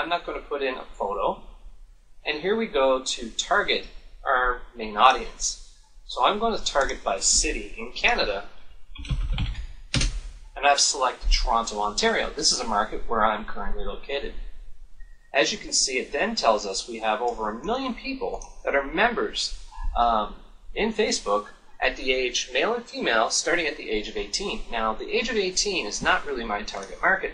I'm not going to put in a photo. And here we go to target our main audience. So I'm going to target by city in Canada. And I've selected Toronto, Ontario. This is a market where I'm currently located. As you can see, it then tells us we have over 1 million people that are members in Facebook at the age, male and female, starting at the age of 18. Now, the age of 18 is not really my target market.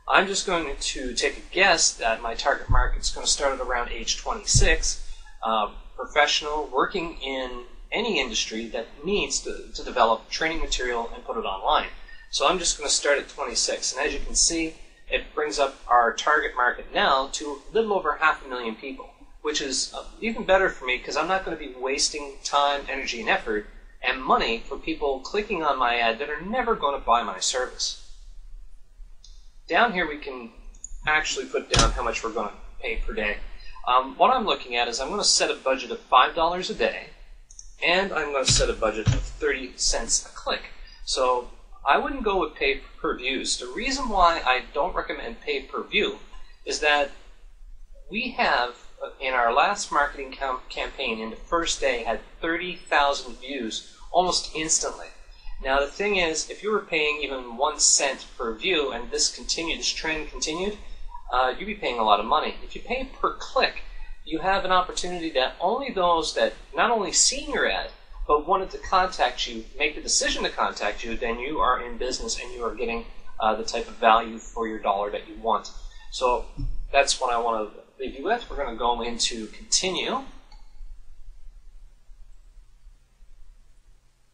I'm just going to take a guess that my target market is going to start at around age 26, professional, working in any industry that needs to develop training material and put it online. So I'm just going to start at 26, and as you can see, it brings up our target market now to a little over 500,000 people, which is even better for me because I'm not going to be wasting time, energy, and effort and money for people clicking on my ad that are never going to buy my service. Down here we can actually put down how much we're going to pay per day. What I'm looking at is I'm going to set a budget of $5 a day, and I'm going to set a budget of 30 cents a click. So I wouldn't go with pay-per-views. The reason why I don't recommend pay-per-view is that we have, in our last marketing campaign, in the first day, had 30,000 views almost instantly. Now the thing is, if you were paying even 1 cent per view and this trend continued, you'd be paying a lot of money. If you pay per click, you have an opportunity that only those that not only seen your ad, but wanted to contact you, make the decision to contact you, then you are in business and you are getting the type of value for your dollar that you want. So that's what I want to leave you with. We're going to go into continue.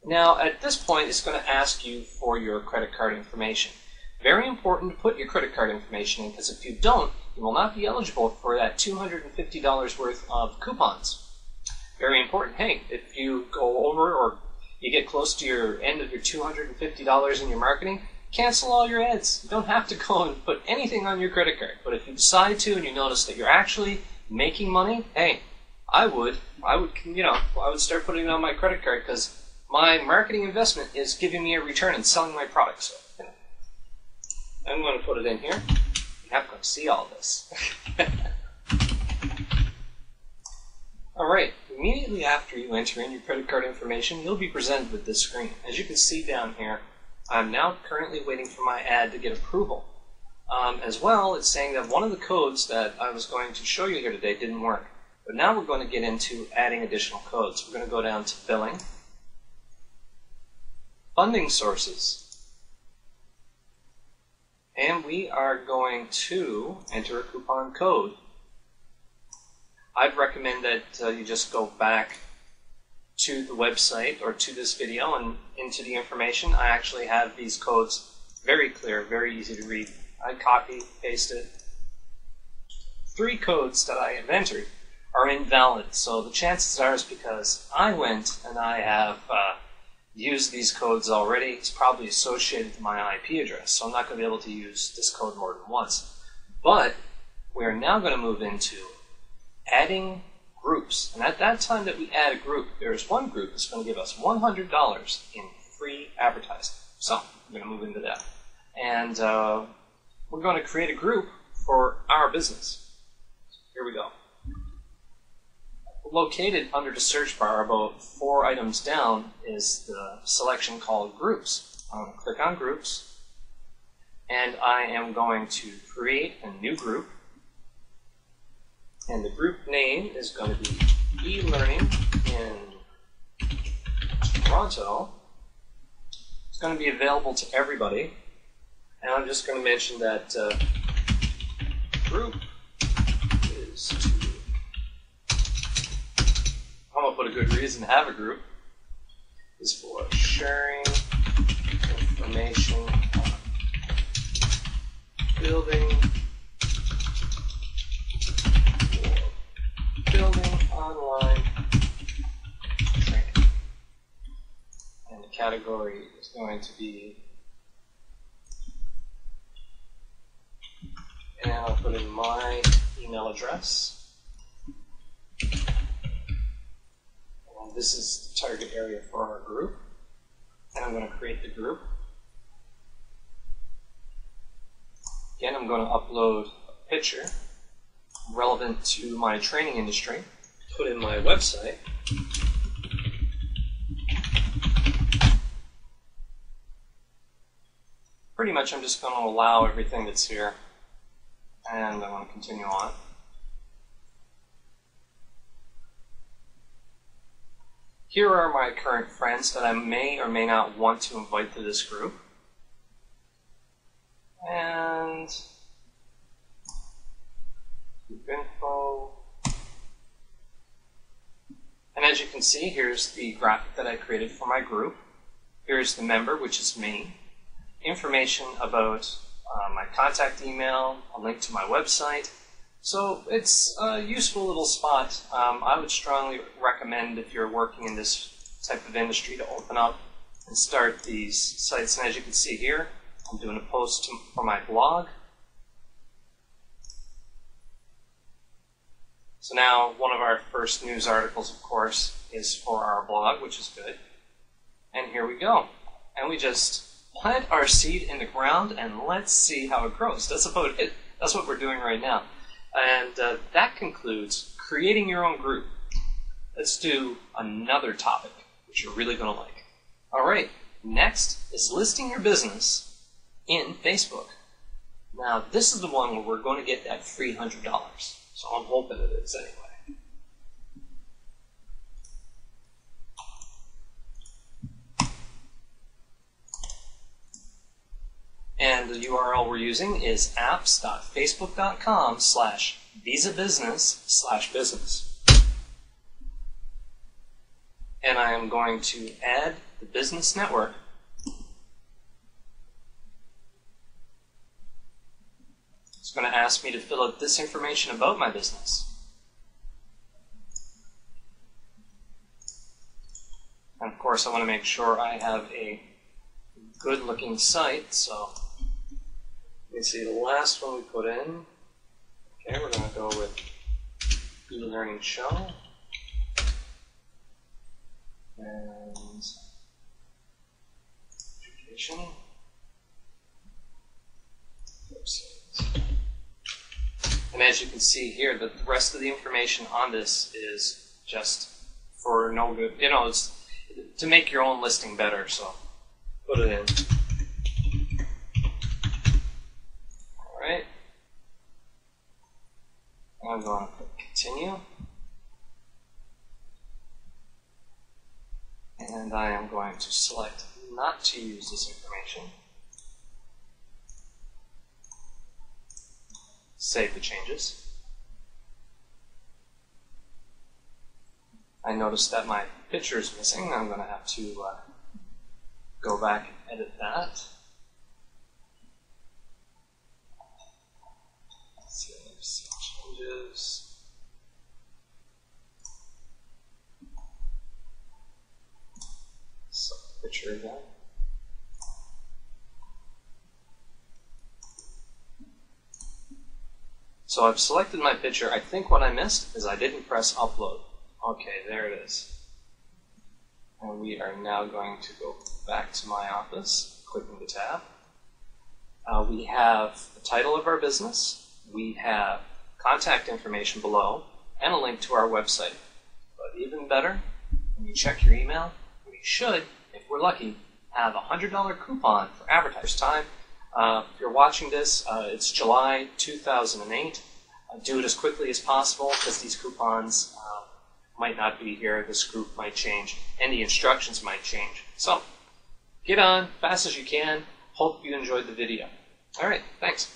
Now at this point it's going to ask you for your credit card information. Very important to put your credit card information in, because if you don't, you will not be eligible for that $250 worth of coupons. Very important. Hey, if you go over or you get close to your end of your $250 in your marketing, cancel all your ads. You don't have to go and put anything on your credit card. But if you decide to and you notice that you're actually making money, hey, I would start putting it on my credit card because my marketing investment is giving me a return and selling my products. So, I'm going to put it in here. You have to see all this. All right. Immediately after you enter in your credit card information, you'll be presented with this screen. As you can see down here, I'm now currently waiting for my ad to get approval. As well, it's saying that one of the codes that I was going to show you here today didn't work. But now we're going to get into adding additional codes. We're going to go down to billing, funding sources, and we are going to enter a coupon code. I'd recommend that you just go back to the website or to this video and into the information. I actually have these codes very clear, very easy to read. I copy, paste it. 3 codes that I have entered are invalid, so the chances are is because I went and I have used these codes already. It's probably associated to my IP address, so I'm not going to be able to use this code more than once. But we're now going to move into adding groups. And at that time that we add a group, there's one group that's going to give us $100 in free advertising. So we're going to move into that. And we're going to create a group for our business. Here we go. Located under the search bar about 4 items down is the selection called Groups. I'm going to click on Groups, and I am going to create a new group. And the group name is going to be e-learning in Toronto. It's going to be available to everybody. And I'm just going to mention that group is to... I'm going to put a good reason to have a group. Is for sharing information on building online training. And the category is going to be, and I'll put in my email address. And this is the target area for our group. And I'm going to create the group. Again, I'm going to upload picture relevant to my training industry, put in my website. Pretty much I'm just going to allow everything that's here, and I want to continue on. Here are my current friends that I may or may not want to invite to this group. And group info. And as you can see, here's the graphic that I created for my group. Here's the member, which is me. Information about my contact email, a link to my website. So it's a useful little spot. I would strongly recommend, if you're working in this type of industry, to open up and start these sites. And as you can see here, I'm doing a post for my blog. So now one of our first news articles, of course, is for our blog, which is good. And here we go. And we just plant our seed in the ground and let's see how it grows. That's about it. That's what we're doing right now. And that concludes creating your own group. Let's do another topic, which you're really going to like. All right, next is listing your business in Facebook. Now, this is the one where we're going to get that free $100. So I'm hoping it is anyway. And the URL we're using is apps.facebook.com/visabusiness/business. And I am going to add the business network. It's going to ask me to fill out this information about my business. And of course, I want to make sure I have a good-looking site, so you can see the last one we put in. Okay, we're going to go with e-learning show. And education. And as you can see here, the rest of the information on this is just for no good. You know, it's to make your own listing better, so put it in. Alright. I'm going to click continue. And I am going to select not to use this information. Save the changes. I noticed that my picture is missing. I'm going to have to go back and edit that. Let's see if there's some changes. So, picture again. So I've selected my picture. I think what I missed is I didn't press upload. Okay, there it is. And we are now going to go back to my office, clicking the tab. We have the title of our business. We have contact information below and a link to our website. But even better, when you check your email, we should, if we're lucky, have a $100 coupon for advertised time. If you're watching this, it's July 2008. Do it as quickly as possible because these coupons might not be here. This group might change, and the instructions might change. So, get on fast as you can. Hope you enjoyed the video. All right, thanks.